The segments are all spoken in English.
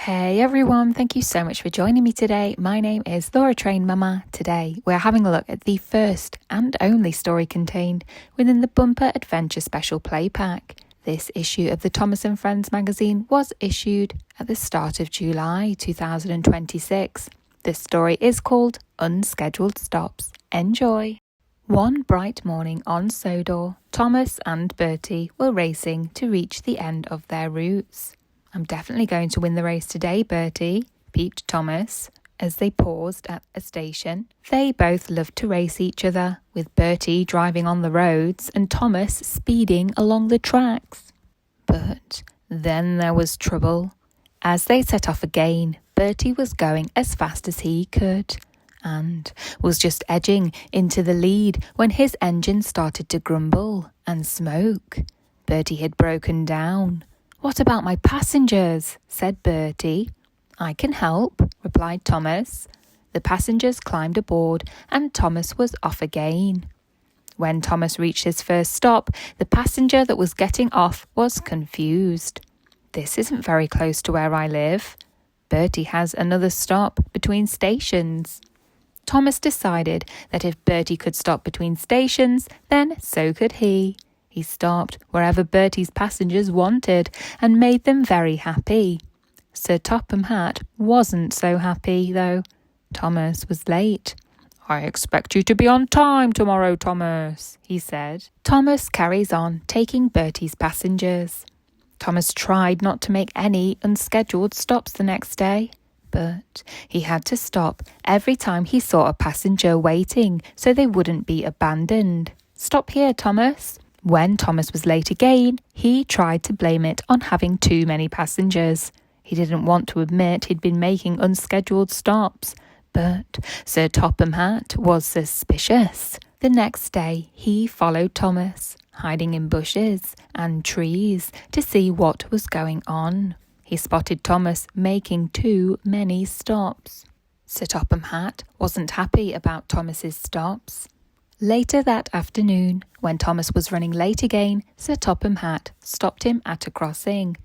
Hey everyone, thank you so much for joining me today. My name is Laura Train Mama. Today we're having a look at the first and only story contained within the Bumper Adventure Special Play Pack. This issue of the Thomas & Friends magazine was issued at the start of July 2026. This story is called Unscheduled Stops. Enjoy! One bright morning on Sodor, Thomas and Bertie were racing to reach the end of their routes. "I'm definitely going to win the race today, Bertie," peeped Thomas as they paused at a station. They both loved to race each other, with Bertie driving on the roads and Thomas speeding along the tracks. But then there was trouble. As they set off again, Bertie was going as fast as he could and was just edging into the lead when his engine started to grumble and smoke. Bertie had broken down. "What about my passengers?" said Bertie. "I can help," replied Thomas. The passengers climbed aboard and Thomas was off again. When Thomas reached his first stop, the passenger that was getting off was confused. "This isn't very close to where I live. Bertie has another stop between stations." Thomas decided that if Bertie could stop between stations, then so could he. He stopped wherever Bertie's passengers wanted and made them very happy. Sir Topham Hatt wasn't so happy, though. Thomas was late. "I expect you to be on time tomorrow, Thomas," he said. Thomas carries on taking Bertie's passengers. Thomas tried not to make any unscheduled stops the next day, but he had to stop every time he saw a passenger waiting so they wouldn't be abandoned. "Stop here, Thomas." When Thomas was late again, he tried to blame it on having too many passengers. He didn't want to admit he'd been making unscheduled stops, but Sir Topham Hatt was suspicious. The next day, he followed Thomas, hiding in bushes and trees to see what was going on. He spotted Thomas making too many stops. Sir Topham Hatt wasn't happy about Thomas's stops. Later that afternoon, when Thomas was running late again, Sir Topham Hatt stopped him at a crossing.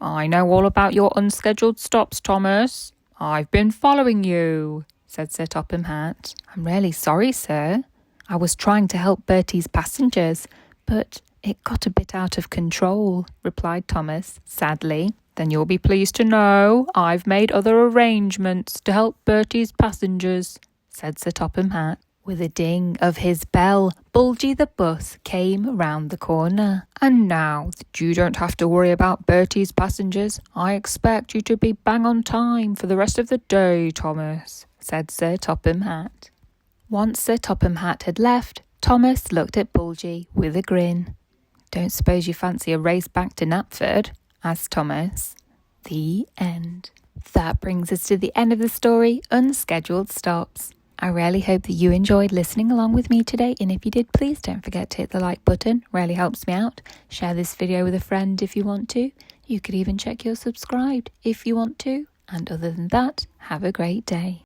"I know all about your unscheduled stops, Thomas. I've been following you," said Sir Topham Hatt. "I'm really sorry, sir. I was trying to help Bertie's passengers, but it got a bit out of control," replied Thomas sadly. "Then you'll be pleased to know I've made other arrangements to help Bertie's passengers," said Sir Topham Hatt. With a ding of his bell, Bulgy the bus came round the corner. "And now that you don't have to worry about Bertie's passengers, I expect you to be bang on time for the rest of the day, Thomas," said Sir Topham Hatt. Once Sir Topham Hatt had left, Thomas looked at Bulgy with a grin. "Don't suppose you fancy a race back to Knapford?" asked Thomas. The end. That brings us to the end of the story, Unscheduled Stops. I really hope that you enjoyed listening along with me today, and if you did, please don't forget to hit the like button. Really helps me out. Share this video with a friend if you want to. You could even check you're subscribed if you want to. And other than that, have a great day.